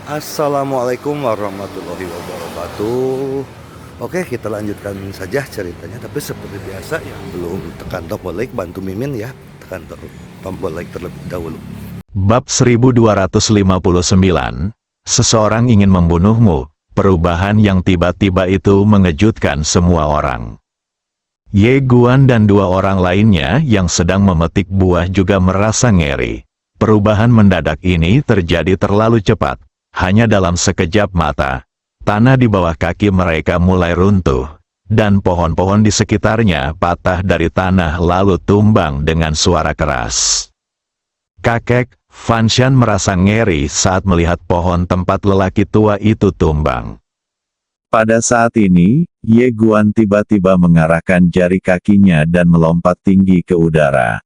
Assalamualaikum warahmatullahi wabarakatuh. Oke, kita lanjutkan saja ceritanya. Tapi seperti biasa ya, belum tekan tombol like, bantu Mimin ya. Tekan tombol like terlebih dahulu. Bab 1259, Seseorang ingin membunuhmu. Perubahan yang tiba-tiba itu mengejutkan semua orang. Ye Guan dan dua orang lainnya yang sedang memetik buah juga merasa ngeri. Perubahan mendadak ini terjadi terlalu cepat. Hanya dalam sekejap mata, tanah di bawah kaki mereka mulai runtuh, dan pohon-pohon di sekitarnya patah dari tanah lalu tumbang dengan suara keras. Kakek Fanshan merasa ngeri saat melihat pohon tempat lelaki tua itu tumbang. Pada saat ini, Ye Guan tiba-tiba mengarahkan jari kakinya dan melompat tinggi ke udara.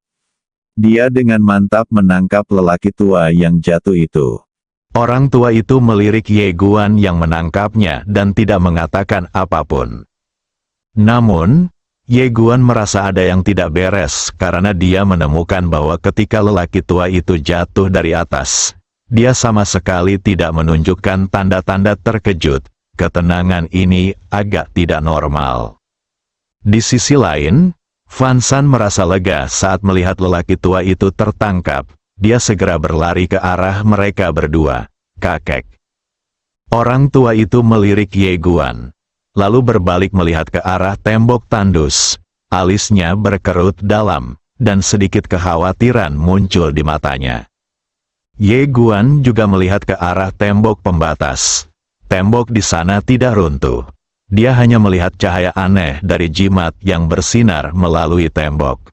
Dia dengan mantap menangkap lelaki tua yang jatuh itu. Orang tua itu melirik Ye Guan yang menangkapnya dan tidak mengatakan apapun. Namun, Ye Guan merasa ada yang tidak beres karena dia menemukan bahwa ketika lelaki tua itu jatuh dari atas, dia sama sekali tidak menunjukkan tanda-tanda terkejut. Ketenangan ini agak tidak normal. Di sisi lain, Fanshan merasa lega saat melihat lelaki tua itu tertangkap. Dia segera berlari ke arah mereka berdua. Kakek. Orang tua itu melirik Ye Guan, lalu berbalik melihat ke arah tembok tandus. Alisnya berkerut dalam, dan sedikit kekhawatiran muncul di matanya. Ye Guan juga melihat ke arah tembok pembatas. Tembok di sana tidak runtuh. Dia hanya melihat cahaya aneh dari jimat yang bersinar melalui tembok.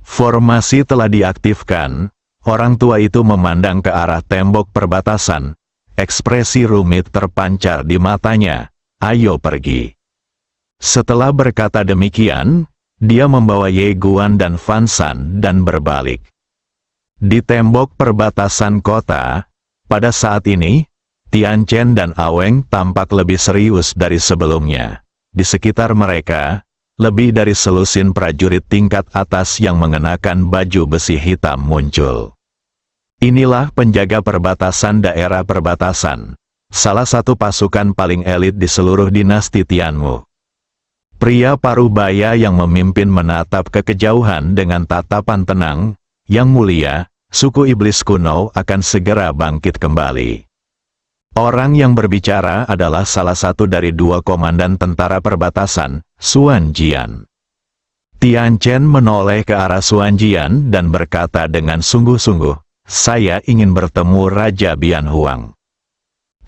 Formasi telah diaktifkan. Orang tua itu memandang ke arah tembok perbatasan. Ekspresi rumit terpancar di matanya. Ayo pergi. Setelah berkata demikian, dia membawa Ye Guan dan Fanshan dan berbalik. Di tembok perbatasan kota, pada saat ini, Tian Chen dan Aweng tampak lebih serius dari sebelumnya. Di sekitar mereka, lebih dari selusin prajurit tingkat atas yang mengenakan baju besi hitam muncul. Inilah penjaga perbatasan daerah perbatasan, salah satu pasukan paling elit di seluruh dinasti Tianmu. Pria parubaya yang memimpin menatap ke kejauhan dengan tatapan tenang. Yang mulia, suku iblis kuno akan segera bangkit kembali. Orang yang berbicara adalah salah satu dari dua komandan tentara perbatasan, Xuan Jian. Tian Chen menoleh ke arah Xuan Jian dan berkata dengan sungguh-sungguh, "Saya ingin bertemu Raja Bian Huang."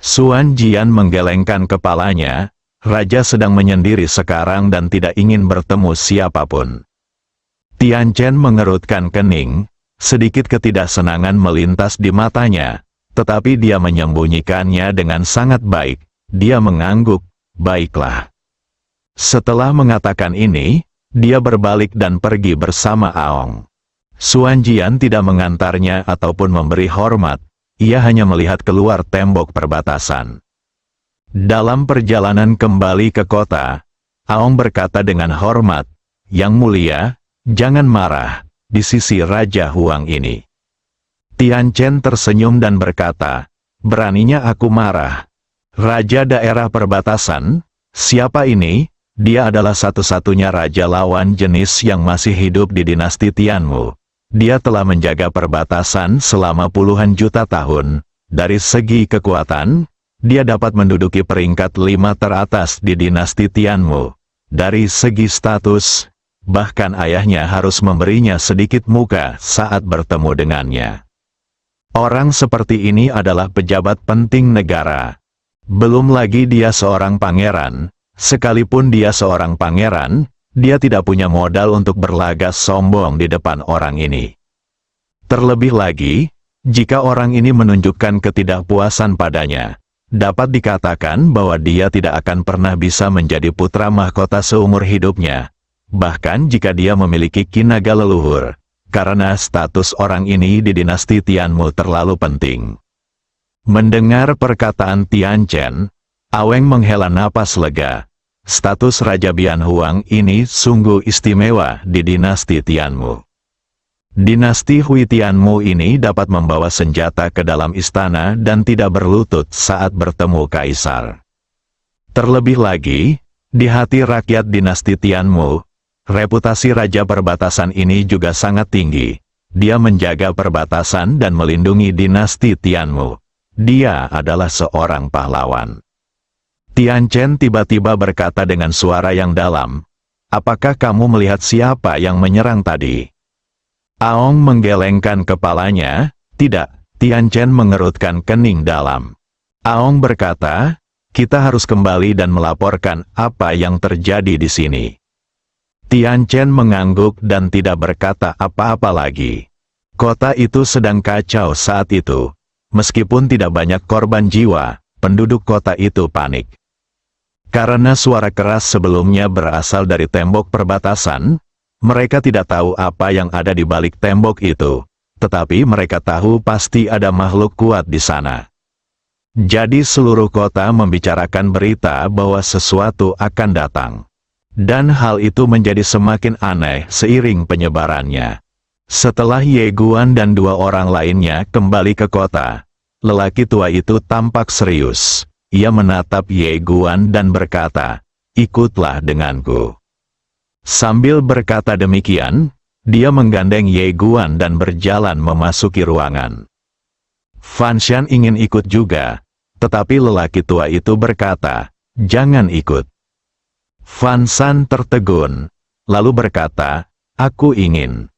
Xuan Jian menggelengkan kepalanya. Raja sedang menyendiri sekarang dan tidak ingin bertemu siapapun. Tian Chen mengerutkan kening, sedikit ketidaksenangan melintas di matanya, tetapi dia menyembunyikannya dengan sangat baik. Dia mengangguk, "Baiklah." Setelah mengatakan ini, dia berbalik dan pergi bersama Aong. Xuan Jian tidak mengantarnya ataupun memberi hormat, ia hanya melihat keluar tembok perbatasan. Dalam perjalanan kembali ke kota, Aong berkata dengan hormat, "Yang mulia, jangan marah, di sisi Raja Huang ini." Tian Chen tersenyum dan berkata, "Beraninya aku marah. Raja daerah perbatasan, siapa ini? Dia adalah satu-satunya raja lawan jenis yang masih hidup di dinasti Tianmu. Dia telah menjaga perbatasan selama puluhan juta tahun. Dari segi kekuatan, dia dapat menduduki peringkat 5 teratas di dinasti Tianmu. Dari segi status, bahkan ayahnya harus memberinya sedikit muka saat bertemu dengannya. Orang seperti ini adalah pejabat penting negara. Belum lagi dia seorang pangeran. Sekalipun dia seorang pangeran, dia tidak punya modal untuk berlagak sombong di depan orang ini. Terlebih lagi, jika orang ini menunjukkan ketidakpuasan padanya, dapat dikatakan bahwa dia tidak akan pernah bisa menjadi putra mahkota seumur hidupnya. Bahkan jika dia memiliki kinaga leluhur, karena status orang ini di dinasti Tianmu terlalu penting. Mendengar perkataan Tian Chen, Aweng menghela napas lega. Status Raja Bian Huang ini sungguh istimewa di dinasti Tianmu. Dinasti Hui Tianmu ini dapat membawa senjata ke dalam istana dan tidak berlutut saat bertemu kaisar. Terlebih lagi, di hati rakyat dinasti Tianmu, reputasi raja perbatasan ini juga sangat tinggi. Dia menjaga perbatasan dan melindungi dinasti Tianmu. Dia adalah seorang pahlawan. Tian Chen tiba-tiba berkata dengan suara yang dalam, "Apakah kamu melihat siapa yang menyerang tadi?" Aong menggelengkan kepalanya. "Tidak." Tian Chen mengerutkan kening dalam. Aong berkata, "Kita harus kembali dan melaporkan apa yang terjadi di sini." Tian Chen mengangguk dan tidak berkata apa-apa lagi. Kota itu sedang kacau saat itu. Meskipun tidak banyak korban jiwa, penduduk kota itu panik. Karena suara keras sebelumnya berasal dari tembok perbatasan, mereka tidak tahu apa yang ada di balik tembok itu, tetapi mereka tahu pasti ada makhluk kuat di sana. Jadi seluruh kota membicarakan berita bahwa sesuatu akan datang. Dan hal itu menjadi semakin aneh seiring penyebarannya. Setelah Ye Guan dan 2 orang lainnya kembali ke kota, lelaki tua itu tampak serius. Ia menatap Ye Guan dan berkata, "Ikutlah denganku." Sambil berkata demikian, dia menggandeng Ye Guan dan berjalan memasuki ruangan. Fan Shan ingin ikut juga, tetapi lelaki tua itu berkata, "Jangan ikut." Fan Shan tertegun, lalu berkata, "Aku ingin."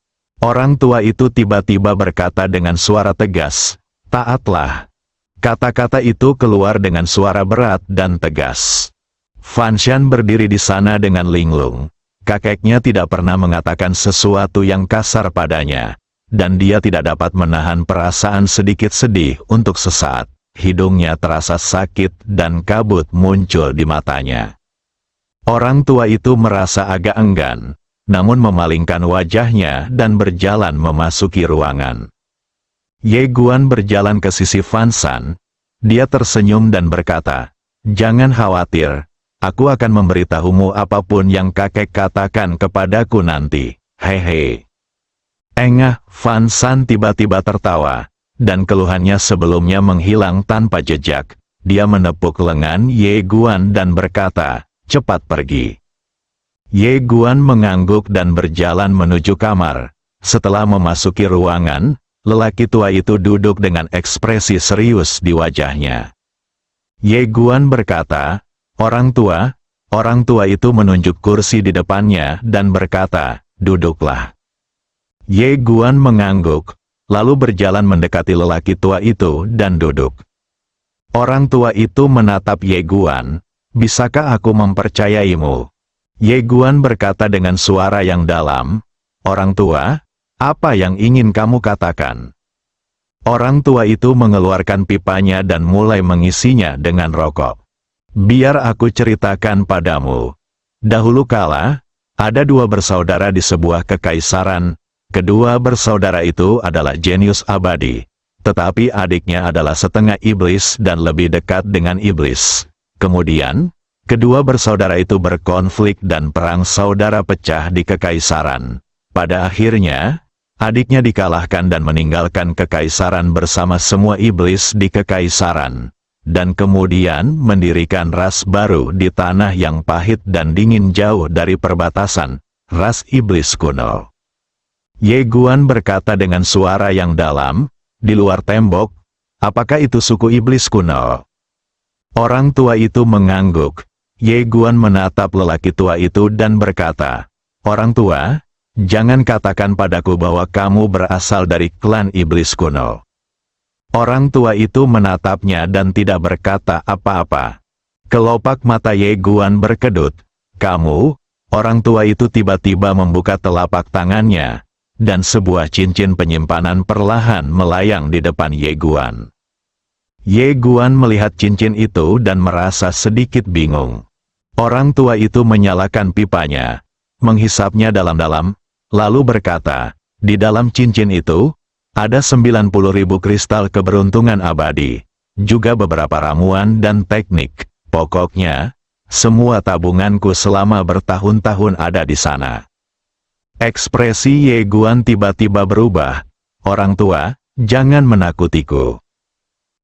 Orang tua itu tiba-tiba berkata dengan suara tegas, "Taatlah." Kata-kata itu keluar dengan suara berat dan tegas. Fan Shan berdiri di sana dengan linglung. Kakeknya tidak pernah mengatakan sesuatu yang kasar padanya, dan dia tidak dapat menahan perasaan sedikit sedih untuk sesaat. Hidungnya terasa sakit dan kabut muncul di matanya. Orang tua itu merasa agak enggan, namun memalingkan wajahnya dan berjalan memasuki ruangan. Ye Guan berjalan ke sisi Fan Shan. Dia tersenyum dan berkata, "Jangan khawatir. Aku akan memberitahumu apapun yang kakek katakan kepadaku nanti. Hehe." Engah, Fan Shan tiba-tiba tertawa, dan keluhannya sebelumnya menghilang tanpa jejak. Dia menepuk lengan Ye Guan dan berkata, "Cepat pergi." Ye Guan mengangguk dan berjalan menuju kamar. Setelah memasuki ruangan, lelaki tua itu duduk dengan ekspresi serius di wajahnya. Ye Guan berkata, Orang tua itu menunjuk kursi di depannya dan berkata, "Duduklah." Ye Guan mengangguk, lalu berjalan mendekati lelaki tua itu dan duduk. Orang tua itu menatap Ye Guan, "Bisakah aku mempercayaimu?" Ye Guan berkata dengan suara yang dalam, "Orang tua, apa yang ingin kamu katakan?" Orang tua itu mengeluarkan pipanya dan mulai mengisinya dengan rokok. "Biar aku ceritakan padamu. Dahulu kala, ada 2 bersaudara di sebuah kekaisaran. Kedua bersaudara itu adalah jenius abadi. Tetapi adiknya adalah setengah iblis dan lebih dekat dengan iblis. Kemudian, kedua bersaudara itu berkonflik dan perang saudara pecah di kekaisaran. Pada akhirnya, adiknya dikalahkan dan meninggalkan kekaisaran bersama semua iblis di kekaisaran. Dan kemudian mendirikan ras baru di tanah yang pahit dan dingin jauh dari perbatasan, ras iblis kuno." Ye Guan berkata dengan suara yang dalam, "Di luar tembok, apakah itu suku iblis kuno?" Orang tua itu mengangguk. Ye Guan menatap lelaki tua itu dan berkata, "Orang tua, jangan katakan padaku bahwa kamu berasal dari klan iblis kuno." Orang tua itu menatapnya dan tidak berkata apa-apa. Kelopak mata Ye Guan berkedut. "Kamu?" Orang tua itu tiba-tiba membuka telapak tangannya, dan sebuah cincin penyimpanan perlahan melayang di depan Ye Guan. Ye Guan melihat cincin itu dan merasa sedikit bingung. Orang tua itu menyalakan pipanya, menghisapnya dalam-dalam, lalu berkata, "Di dalam cincin itu, ada 90.000 kristal keberuntungan abadi, juga beberapa ramuan dan teknik. Pokoknya, semua tabunganku selama bertahun-tahun ada di sana." Ekspresi Ye Guan tiba-tiba berubah. "Orang tua, jangan menakutiku."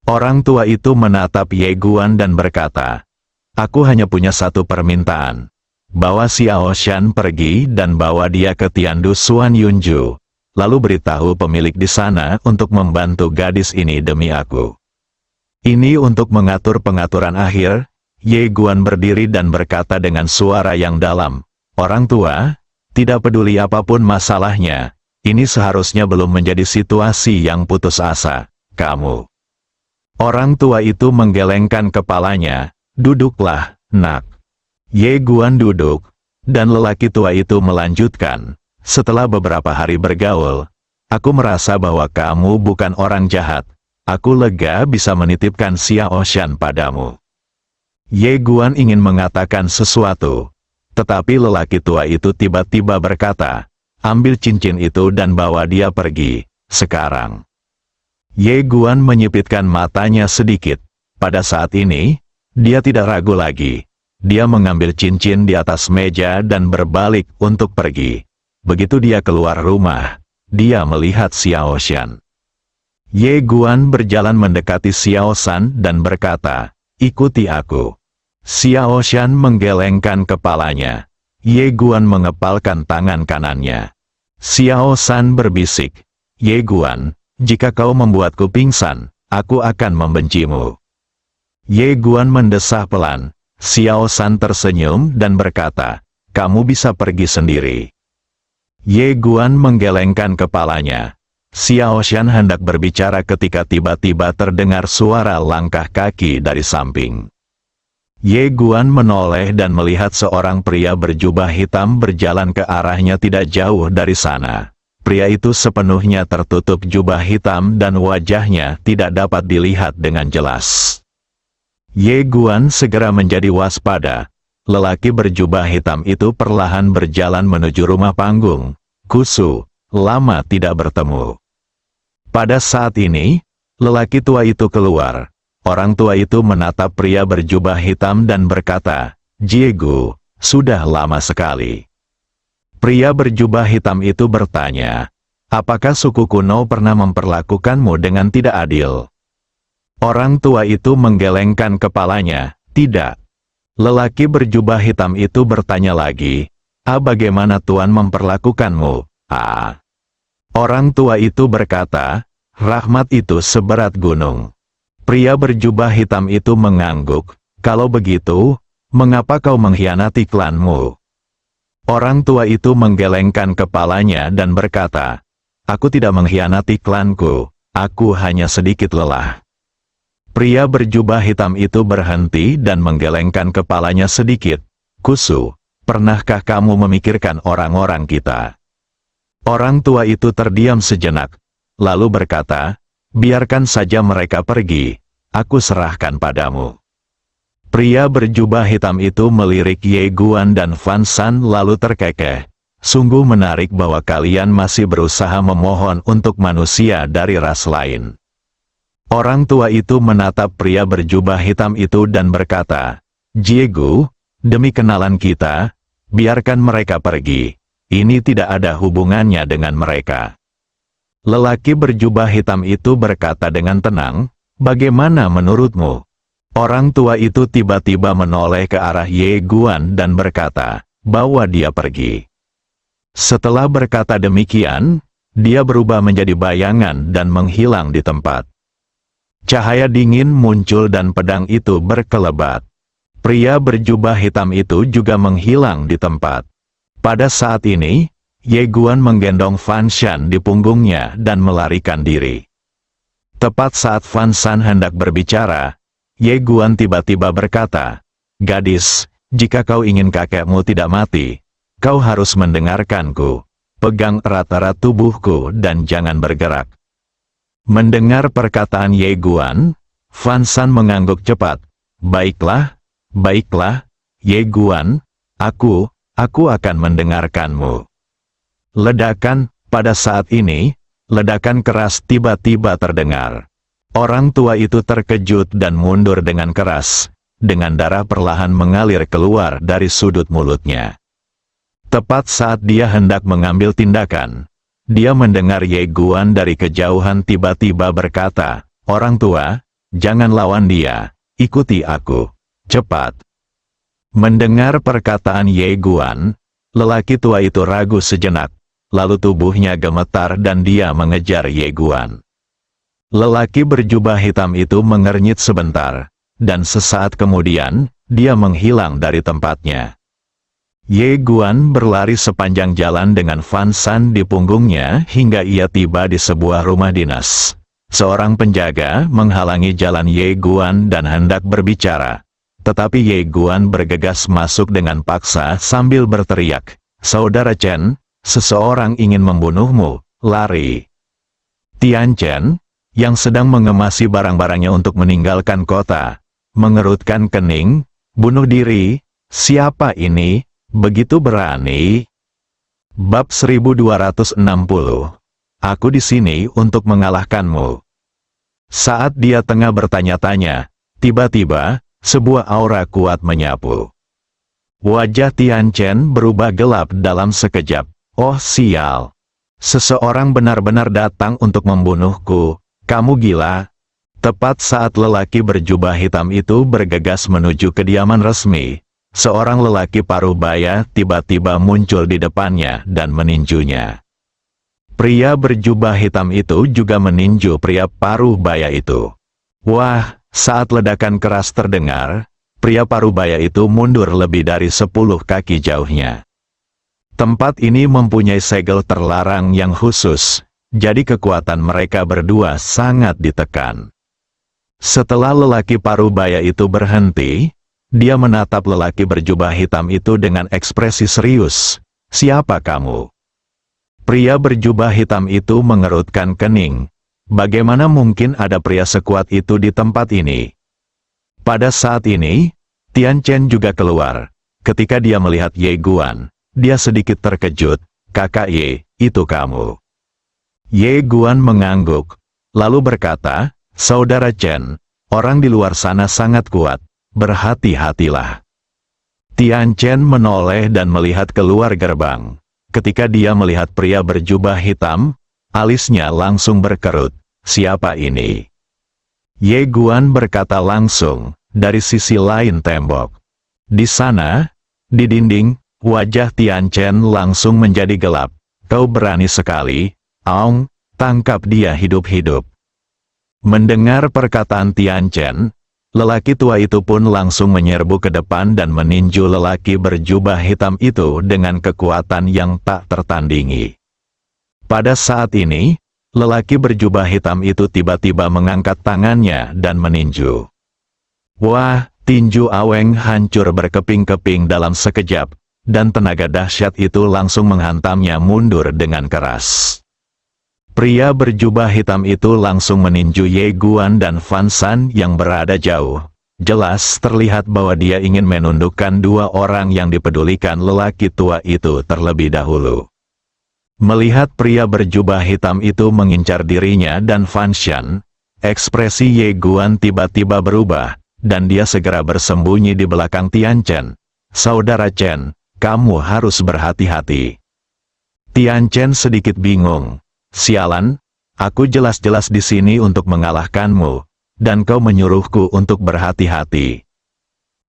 Orang tua itu menatap Ye Guan dan berkata, "Aku hanya punya satu permintaan. Bawa Xiao Shan pergi dan bawa dia ke Tiandu Suan Yunju. Lalu beritahu pemilik di sana untuk membantu gadis ini demi aku." Ini untuk mengatur pengaturan akhir. Ye Guan berdiri dan berkata dengan suara yang dalam, "Orang tua, tidak peduli apapun masalahnya, ini seharusnya belum menjadi situasi yang putus asa. Kamu." Orang tua itu menggelengkan kepalanya. "Duduklah, nak." Ye Guan duduk, dan lelaki tua itu melanjutkan, "Setelah beberapa hari bergaul, aku merasa bahwa kamu bukan orang jahat. Aku lega bisa menitipkan Xiao Shan padamu." Ye Guan ingin mengatakan sesuatu, tetapi lelaki tua itu tiba-tiba berkata, "Ambil cincin itu dan bawa dia pergi, sekarang." Ye Guan menyipitkan matanya sedikit. Pada saat ini, dia tidak ragu lagi. Dia mengambil cincin di atas meja dan berbalik untuk pergi. Begitu dia keluar rumah, dia melihat Xiao Shan. Ye Guan berjalan mendekati Xiao Shan dan berkata, "Ikuti aku." Xiao Shan menggelengkan kepalanya. Ye Guan mengepalkan tangan kanannya. Xiao Shan berbisik, "Ye Guan, jika kau membuatku pingsan, aku akan membencimu." Ye Guan mendesah pelan. Xiao Shan tersenyum dan berkata, "Kamu bisa pergi sendiri." Ye Guan menggelengkan kepalanya. Xiao Shan hendak berbicara ketika tiba-tiba terdengar suara langkah kaki dari samping. Ye Guan menoleh dan melihat seorang pria berjubah hitam berjalan ke arahnya tidak jauh dari sana. Pria itu sepenuhnya tertutup jubah hitam dan wajahnya tidak dapat dilihat dengan jelas. Ye Guan segera menjadi waspada. Lelaki berjubah hitam itu perlahan berjalan menuju rumah panggung. Kusu, lama tidak bertemu. Pada saat ini, lelaki tua itu keluar. Orang tua itu menatap pria berjubah hitam dan berkata, "Jiegu, sudah lama sekali." Pria berjubah hitam itu bertanya, "Apakah suku kuno pernah memperlakukanmu dengan tidak adil?" Orang tua itu menggelengkan kepalanya, "Tidak." Lelaki berjubah hitam itu bertanya lagi, Bagaimana Tuan memperlakukanmu?" Orang tua itu berkata, "Rahmat itu seberat gunung." Pria berjubah hitam itu mengangguk, "Kalau begitu, mengapa kau mengkhianati klanmu?" Orang tua itu menggelengkan kepalanya dan berkata, "Aku tidak mengkhianati klanku, aku hanya sedikit lelah." Pria berjubah hitam itu berhenti dan menggelengkan kepalanya sedikit. "Kusu, pernahkah kamu memikirkan orang-orang kita?" Orang tua itu terdiam sejenak, lalu berkata, "Biarkan saja mereka pergi, aku serahkan padamu." Pria berjubah hitam itu melirik Ye Guan dan Fan Shan lalu terkekeh. "Sungguh menarik bahwa kalian masih berusaha memohon untuk manusia dari ras lain." Orang tua itu menatap pria berjubah hitam itu dan berkata, "Jiegu, demi kenalan kita, biarkan mereka pergi. Ini tidak ada hubungannya dengan mereka." Lelaki berjubah hitam itu berkata dengan tenang, "Bagaimana menurutmu?" Orang tua itu tiba-tiba menoleh ke arah Ye Guan dan berkata, "Bawa dia pergi." Setelah berkata demikian, dia berubah menjadi bayangan dan menghilang di tempat. Cahaya dingin muncul dan pedang itu berkelebat. Pria berjubah hitam itu juga menghilang di tempat. Pada saat ini, Ye Guan menggendong Fan Shan di punggungnya dan melarikan diri. Tepat saat Fan Shan hendak berbicara, Ye Guan tiba-tiba berkata, "Gadis, jika kau ingin kakekmu tidak mati, kau harus mendengarkanku. Pegang erat-erat tubuhku dan jangan bergerak." Mendengar perkataan Ye Guan, Fan Shan mengangguk cepat. Baiklah, Ye Guan, aku akan mendengarkanmu." Ledakan, pada saat ini, ledakan keras tiba-tiba terdengar. Orang tua itu terkejut dan mundur dengan keras, dengan darah perlahan mengalir keluar dari sudut mulutnya. Tepat saat dia hendak mengambil tindakan, dia mendengar Ye Guan dari kejauhan tiba-tiba berkata, "Orang tua, jangan lawan dia, ikuti aku, cepat." Mendengar perkataan Ye Guan, lelaki tua itu ragu sejenak, lalu tubuhnya gemetar dan dia mengejar Ye Guan. Lelaki berjubah hitam itu mengernyit sebentar, dan sesaat kemudian, dia menghilang dari tempatnya. Ye Guan berlari sepanjang jalan dengan Fan Shan di punggungnya hingga ia tiba di sebuah rumah dinas. Seorang penjaga menghalangi jalan Ye Guan dan hendak berbicara. Tetapi Ye Guan bergegas masuk dengan paksa sambil berteriak, "Saudara Chen, seseorang ingin membunuhmu, lari." Tian Chen, yang sedang mengemasi barang-barangnya untuk meninggalkan kota, mengerutkan kening, "Bunuh diri? Siapa ini? Begitu berani?" Bab 1260. Aku di sini untuk mengalahkanmu. Saat dia tengah bertanya-tanya, tiba-tiba, sebuah aura kuat menyapu. Wajah Tian Chen berubah gelap dalam sekejap. "Oh sial. Seseorang benar-benar datang untuk membunuhku. Kamu gila?" Tepat saat lelaki berjubah hitam itu bergegas menuju kediaman resmi, seorang lelaki paruh baya tiba-tiba muncul di depannya dan meninjunya. Pria berjubah hitam itu juga meninju pria paruh baya itu. Wah, saat ledakan keras terdengar, pria paruh baya itu mundur lebih dari 10 kaki jauhnya. Tempat ini mempunyai segel terlarang yang khusus, jadi kekuatan mereka berdua sangat ditekan. Setelah lelaki paruh baya itu berhenti, dia menatap lelaki berjubah hitam itu dengan ekspresi serius. "Siapa kamu?" Pria berjubah hitam itu mengerutkan kening. Bagaimana mungkin ada pria sekuat itu di tempat ini? Pada saat ini, Tian Chen juga keluar. Ketika dia melihat Ye Guan, dia sedikit terkejut. "Kakak Ye, itu kamu." Ye Guan mengangguk, lalu berkata, "Saudara Chen, orang di luar sana sangat kuat, berhati-hatilah." Tian Chen menoleh dan melihat keluar gerbang. Ketika dia melihat pria berjubah hitam, alisnya langsung berkerut. "Siapa ini?" Ye Guan berkata langsung, dari sisi lain tembok. Di sana, di dinding, wajah Tian Chen langsung menjadi gelap. "Kau berani sekali, Aong, tangkap dia hidup-hidup." Mendengar perkataan Tian Chen, lelaki tua itu pun langsung menyerbu ke depan dan meninju lelaki berjubah hitam itu dengan kekuatan yang tak tertandingi. Pada saat ini, lelaki berjubah hitam itu tiba-tiba mengangkat tangannya dan meninju. Wah, tinju Aweng hancur berkeping-keping dalam sekejap, dan tenaga dahsyat itu langsung menghantamnya mundur dengan keras. Pria berjubah hitam itu langsung meninju Ye Guan dan Fan Shan yang berada jauh. Jelas terlihat bahwa dia ingin menundukkan dua orang yang dipedulikan lelaki tua itu terlebih dahulu. Melihat pria berjubah hitam itu mengincar dirinya dan Fan Shan, ekspresi Ye Guan tiba-tiba berubah, dan dia segera bersembunyi di belakang Tian Chen. "Saudara Chen, kamu harus berhati-hati." Tian Chen sedikit bingung. "Sialan, aku jelas-jelas di sini untuk mengalahkanmu, dan kau menyuruhku untuk berhati-hati."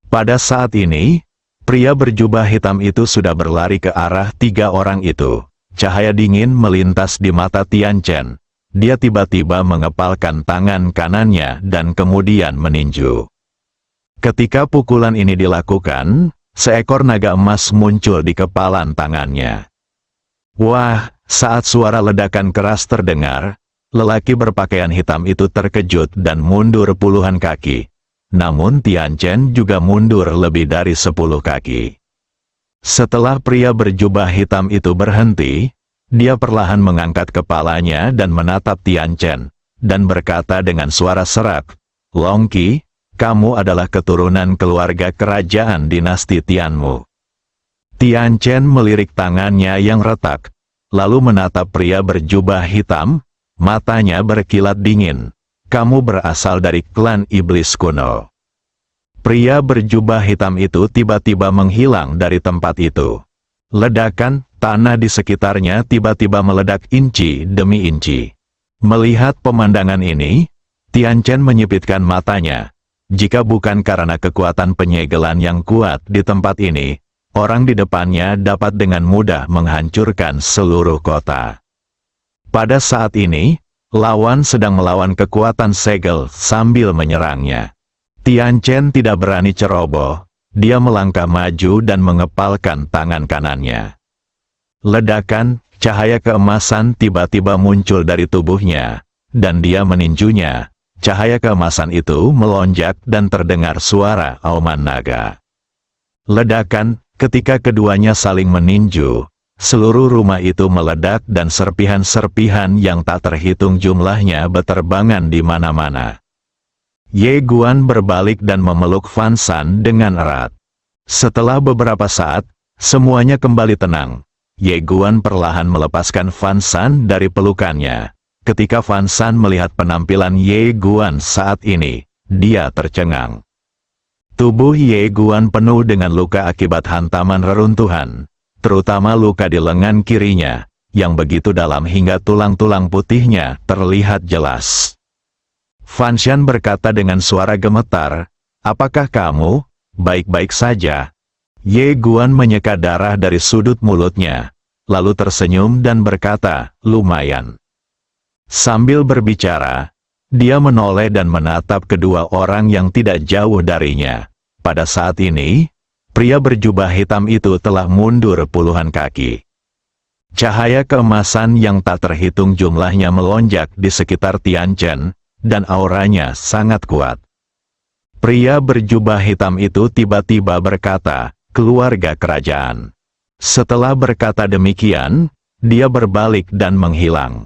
Pada saat ini, pria berjubah hitam itu sudah berlari ke arah tiga orang itu. Cahaya dingin melintas di mata Tian Chen. Dia tiba-tiba mengepalkan tangan kanannya dan kemudian meninju. Ketika pukulan ini dilakukan, seekor naga emas muncul di kepalan tangannya. Wah, saat suara ledakan keras terdengar, lelaki berpakaian hitam itu terkejut dan mundur puluhan kaki. Namun Tian Chen juga mundur lebih dari 10 kaki. Setelah pria berjubah hitam itu berhenti, dia perlahan mengangkat kepalanya dan menatap Tian Chen, dan berkata dengan suara serak, "Long Qi, kamu adalah keturunan keluarga kerajaan dinasti Tianmu." Tian Chen melirik tangannya yang retak, lalu menatap pria berjubah hitam, matanya berkilat dingin. "Kamu berasal dari klan iblis kuno." Pria berjubah hitam itu tiba-tiba menghilang dari tempat itu. Ledakan, tanah di sekitarnya tiba-tiba meledak inci demi inci. Melihat pemandangan ini, Tian Chen menyipitkan matanya. Jika bukan karena kekuatan penyegelan yang kuat di tempat ini, orang di depannya dapat dengan mudah menghancurkan seluruh kota. Pada saat ini, lawan sedang melawan kekuatan segel sambil menyerangnya. Tian Chen tidak berani ceroboh, dia melangkah maju dan mengepalkan tangan kanannya. Ledakan, cahaya keemasan tiba-tiba muncul dari tubuhnya, dan dia meninjunya. Cahaya keemasan itu melonjak dan terdengar suara auman naga. Ledakan, ketika keduanya saling meninju, seluruh rumah itu meledak dan serpihan-serpihan yang tak terhitung jumlahnya berterbangan di mana-mana. Ye Guan berbalik dan memeluk Fan Shan dengan erat. Setelah beberapa saat, semuanya kembali tenang. Ye Guan perlahan melepaskan Fan Shan dari pelukannya. Ketika Fan Shan melihat penampilan Ye Guan saat ini, dia tercengang. Tubuh Ye Guan penuh dengan luka akibat hantaman reruntuhan, terutama luka di lengan kirinya, yang begitu dalam hingga tulang-tulang putihnya terlihat jelas. Fan Shan berkata dengan suara gemetar, "Apakah kamu baik-baik saja?" Ye Guan menyeka darah dari sudut mulutnya, lalu tersenyum dan berkata, "Lumayan." Sambil berbicara, dia menoleh dan menatap kedua orang yang tidak jauh darinya. Pada saat ini, pria berjubah hitam itu telah mundur puluhan kaki. Cahaya keemasan yang tak terhitung jumlahnya melonjak di sekitar Tian Chen, dan auranya sangat kuat. Pria berjubah hitam itu tiba-tiba berkata, "Keluarga kerajaan." Setelah berkata demikian, dia berbalik dan menghilang.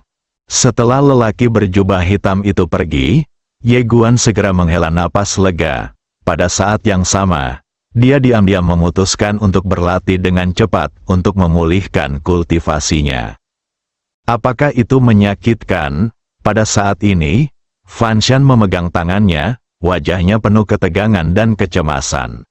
Setelah lelaki berjubah hitam itu pergi, Ye Guan segera menghela napas lega. Pada saat yang sama, dia diam-diam memutuskan untuk berlatih dengan cepat untuk memulihkan kultivasinya. Apakah itu menyakitkan? Pada saat ini, Fan Shan memegang tangannya, wajahnya penuh ketegangan dan kecemasan.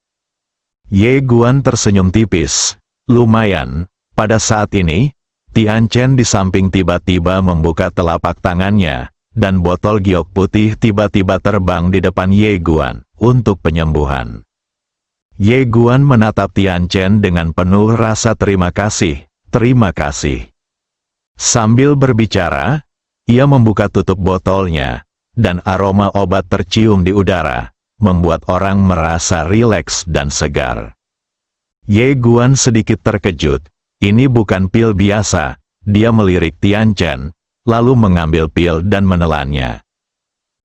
Ye Guan tersenyum tipis. Lumayan. Pada saat ini, Tian Chen di samping tiba-tiba membuka telapak tangannya, dan botol giok putih tiba-tiba terbang di depan Ye Guan, untuk penyembuhan. Ye Guan menatap Tian Chen dengan penuh rasa terima kasih, terima kasih. Sambil berbicara, ia membuka tutup botolnya, dan aroma obat tercium di udara, membuat orang merasa rileks dan segar. Ye Guan sedikit terkejut. Ini bukan pil biasa, dia melirik Tian Chen, lalu mengambil pil dan menelannya.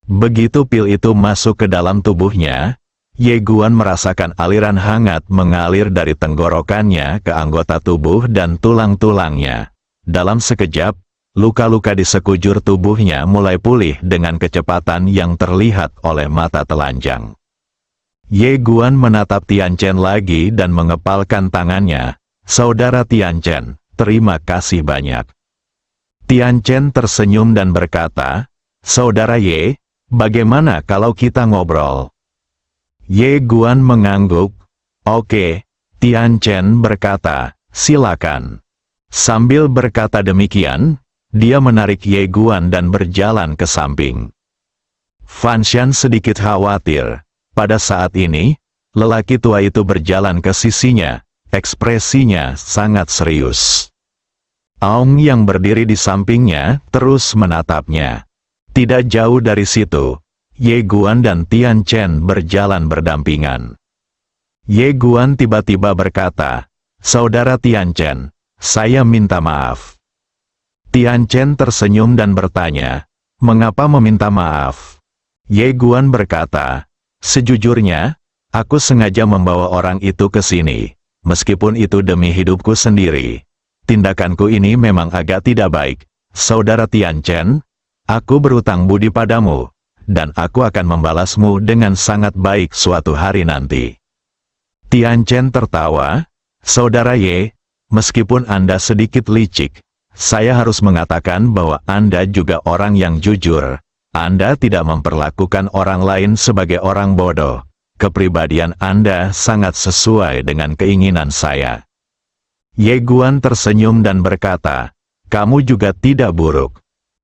Begitu pil itu masuk ke dalam tubuhnya, Ye Guan merasakan aliran hangat mengalir dari tenggorokannya ke anggota tubuh dan tulang-tulangnya. Dalam sekejap, luka-luka di sekujur tubuhnya mulai pulih dengan kecepatan yang terlihat oleh mata telanjang. Ye Guan menatap Tian Chen lagi dan mengepalkan tangannya. "Saudara Tian Chen, terima kasih banyak." Tian Chen tersenyum dan berkata, "Saudara Ye, bagaimana kalau kita ngobrol?" Ye Guan mengangguk. "Oke." Tian Chen berkata, "Silakan." Sambil berkata demikian, dia menarik Ye Guan dan berjalan ke samping. Fan Shan sedikit khawatir. Pada saat ini, lelaki tua itu berjalan ke sisinya. Ekspresinya sangat serius. Aung yang berdiri di sampingnya terus menatapnya. Tidak jauh dari situ, Ye Guan dan Tian Chen berjalan berdampingan. Ye Guan tiba-tiba berkata, "Saudara Tian Chen, saya minta maaf." Tian Chen tersenyum dan bertanya, "Mengapa meminta maaf?" Ye Guan berkata, "Sejujurnya, aku sengaja membawa orang itu ke sini. Meskipun itu demi hidupku sendiri. Tindakanku ini memang agak tidak baik. Saudara Tian Chen, aku berutang budi padamu, dan aku akan membalasmu dengan sangat baik suatu hari nanti." Tian Chen tertawa, "Saudara Ye, meskipun Anda sedikit licik, saya harus mengatakan bahwa Anda juga orang yang jujur. Anda tidak memperlakukan orang lain sebagai orang bodoh. Kepribadian Anda sangat sesuai dengan keinginan saya." Ye Guan tersenyum dan berkata, "Kamu juga tidak buruk."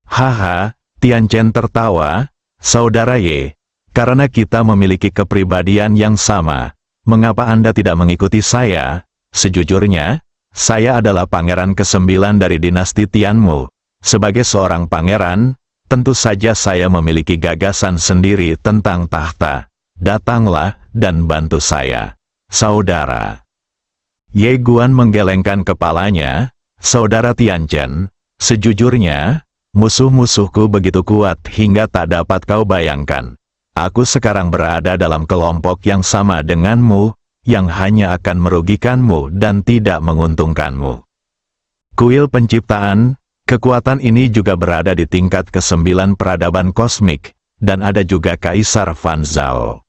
"Haha," Tian Chen tertawa, "Saudara Ye, karena kita memiliki kepribadian yang sama, mengapa Anda tidak mengikuti saya? Sejujurnya, saya adalah pangeran ke-9 dari dinasti Tianmu. Sebagai seorang pangeran, tentu saja saya memiliki gagasan sendiri tentang tahta. Datanglah dan bantu saya, saudara." Ye Guan menggelengkan kepalanya, "Saudara Tian Chen, sejujurnya, musuh-musuhku begitu kuat hingga tak dapat kau bayangkan. Aku sekarang berada dalam kelompok yang sama denganmu, yang hanya akan merugikanmu dan tidak menguntungkanmu." Kuil penciptaan, kekuatan ini juga berada di tingkat ke-9 peradaban kosmik, dan ada juga Kaisar Fan Zhao.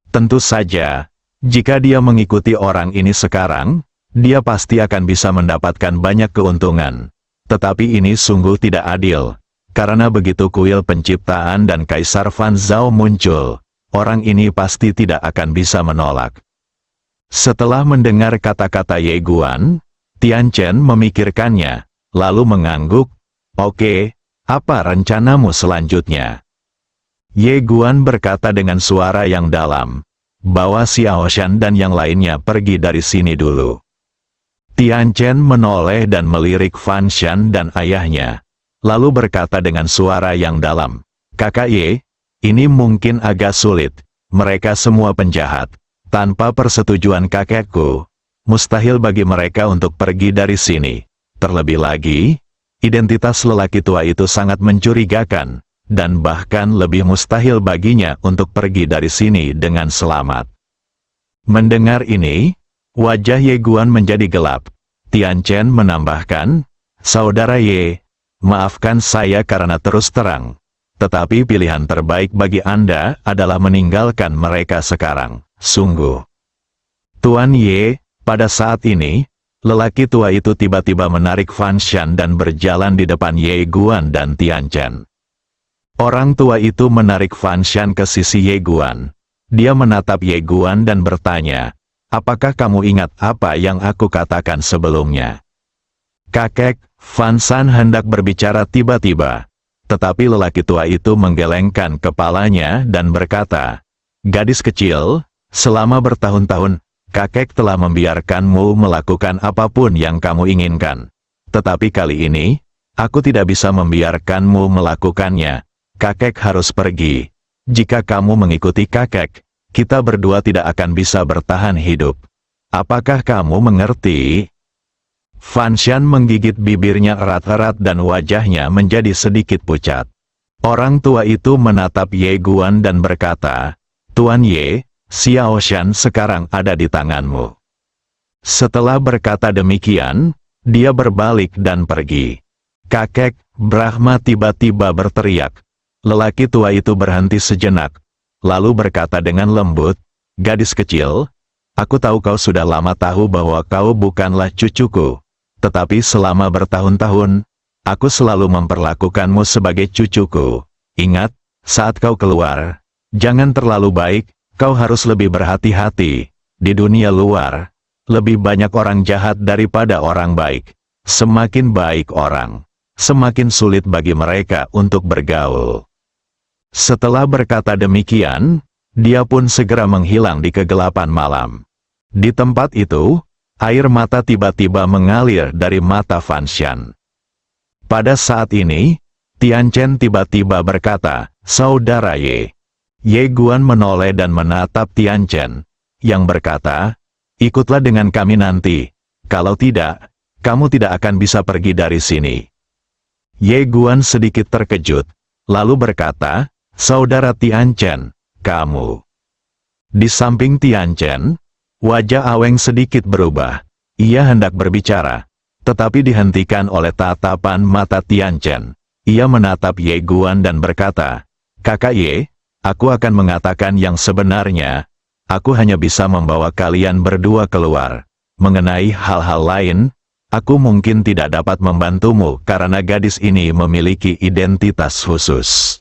Tentu saja, jika dia mengikuti orang ini sekarang, dia pasti akan bisa mendapatkan banyak keuntungan. Tetapi ini sungguh tidak adil, karena begitu kuil penciptaan dan Kaisar Fan Zhao muncul, orang ini pasti tidak akan bisa menolak. Setelah mendengar kata-kata Ye Guan, Tian Chen memikirkannya, lalu mengangguk, "Oke, apa rencanamu selanjutnya?" Ye Guan berkata dengan suara yang dalam, "Bawa Xiao Shan dan yang lainnya pergi dari sini dulu." Tian Chen menoleh dan melirik Fan Shan dan ayahnya, lalu berkata dengan suara yang dalam, "Kakak Ye, ini mungkin agak sulit, mereka semua penjahat. Tanpa persetujuan kakekku, mustahil bagi mereka untuk pergi dari sini. Terlebih lagi, identitas lelaki tua itu sangat mencurigakan, dan bahkan lebih mustahil baginya untuk pergi dari sini dengan selamat." Mendengar ini, wajah Ye Guan menjadi gelap. Tian Chen menambahkan, "Saudara Ye, maafkan saya karena terus terang. Tetapi pilihan terbaik bagi Anda adalah meninggalkan mereka sekarang, sungguh." Tuan Ye, pada saat ini, lelaki tua itu tiba-tiba menarik Fan Shan dan berjalan di depan Ye Guan dan Tian Chen. Orang tua itu menarik Fan Shan ke sisi Ye Guan. Dia menatap Ye Guan dan bertanya, "Apakah kamu ingat apa yang aku katakan sebelumnya?" "Kakek," Fan Shan hendak berbicara tiba-tiba. Tetapi lelaki tua itu menggelengkan kepalanya dan berkata, "Gadis kecil, selama bertahun-tahun, kakek telah membiarkanmu melakukan apapun yang kamu inginkan. Tetapi kali ini, aku tidak bisa membiarkanmu melakukannya. Kakek harus pergi. Jika kamu mengikuti kakek, kita berdua tidak akan bisa bertahan hidup. Apakah kamu mengerti?" Fan Shan menggigit bibirnya erat-erat dan wajahnya menjadi sedikit pucat. Orang tua itu menatap Ye Guan dan berkata, "Tuan Ye, Xiao Shan sekarang ada di tanganmu." Setelah berkata demikian, dia berbalik dan pergi. "Kakek," Brahma tiba-tiba berteriak. Lelaki tua itu berhenti sejenak, lalu berkata dengan lembut, "Gadis kecil, aku tahu kau sudah lama tahu bahwa kau bukanlah cucuku. Tetapi selama bertahun-tahun, aku selalu memperlakukanmu sebagai cucuku. Ingat, saat kau keluar, jangan terlalu baik, kau harus lebih berhati-hati. Di dunia luar, lebih banyak orang jahat daripada orang baik. Semakin baik orang, semakin sulit bagi mereka untuk bergaul." Setelah berkata demikian, dia pun segera menghilang di kegelapan malam. Di tempat itu, air mata tiba-tiba mengalir dari mata Fan Shan. Pada saat ini, Tian Chen tiba-tiba berkata, "Saudara Ye." Ye Guan menoleh dan menatap Tian Chen, yang berkata, "Ikutlah dengan kami nanti. Kalau tidak, kamu tidak akan bisa pergi dari sini." Ye Guan sedikit terkejut, lalu berkata, "Saudara Tian Chen, kamu." Di samping Tian Chen, wajah Aweng sedikit berubah. Ia hendak berbicara, tetapi dihentikan oleh tatapan mata Tian Chen. Ia menatap Ye Guan dan berkata, "Kakak Ye, aku akan mengatakan yang sebenarnya. Aku hanya bisa membawa kalian berdua keluar. Mengenai hal-hal lain, aku mungkin tidak dapat membantumu karena gadis ini memiliki identitas khusus."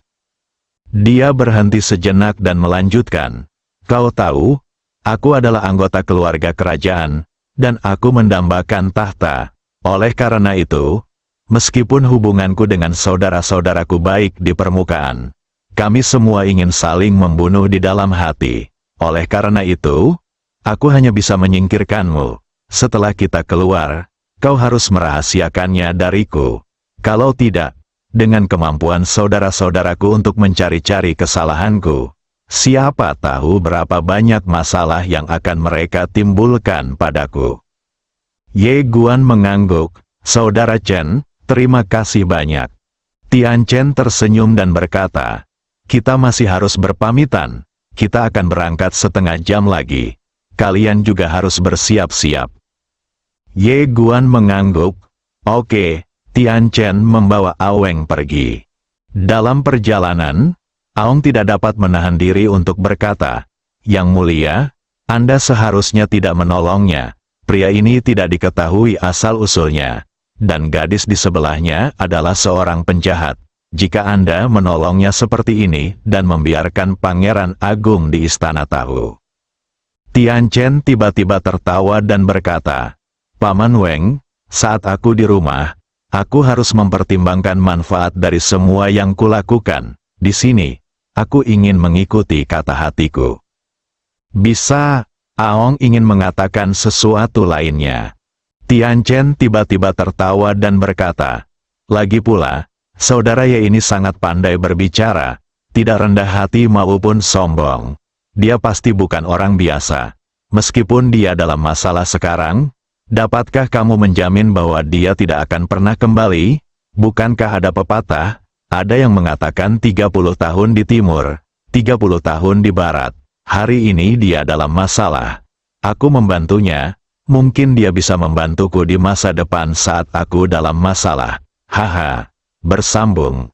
Dia berhenti sejenak dan melanjutkan, "Kau tahu, aku adalah anggota keluarga kerajaan, dan aku mendambakan tahta. Oleh karena itu, meskipun hubunganku dengan saudara-saudaraku baik di permukaan, kami semua ingin saling membunuh di dalam hati. Oleh karena itu, aku hanya bisa menyingkirkanmu. Setelah kita keluar, kau harus merahasiakannya dariku. Kalau tidak, dengan kemampuan saudara-saudaraku untuk mencari-cari kesalahanku, siapa tahu berapa banyak masalah yang akan mereka timbulkan padaku. Ye Guan mengangguk. Saudara Chen, terima kasih banyak. Tian Chen tersenyum dan berkata, kita masih harus berpamitan. Kita akan berangkat setengah jam lagi. Kalian juga harus bersiap-siap. Ye Guan mengangguk. Oke. Tian Chen membawa Aweng pergi. Dalam perjalanan, Aong tidak dapat menahan diri untuk berkata, Yang mulia, Anda seharusnya tidak menolongnya. Pria ini tidak diketahui asal-usulnya, dan gadis di sebelahnya adalah seorang penjahat. Jika Anda menolongnya seperti ini dan membiarkan Pangeran Agung di istana tahu. Tian Chen tiba-tiba tertawa dan berkata, Paman Weng, saat aku di rumah, aku harus mempertimbangkan manfaat dari semua yang kulakukan. Di sini, aku ingin mengikuti kata hatiku. Bisa, Aong ingin mengatakan sesuatu lainnya. Tian Chen tiba-tiba tertawa dan berkata, lagi pula, saudara Ye ini sangat pandai berbicara, tidak rendah hati maupun sombong. Dia pasti bukan orang biasa. Meskipun dia dalam masalah sekarang, dapatkah kamu menjamin bahwa dia tidak akan pernah kembali? Bukankah ada pepatah, ada yang mengatakan 30 tahun di timur, 30 tahun di barat. Hari ini dia dalam masalah. Aku membantunya, mungkin dia bisa membantuku di masa depan saat aku dalam masalah. Haha, bersambung.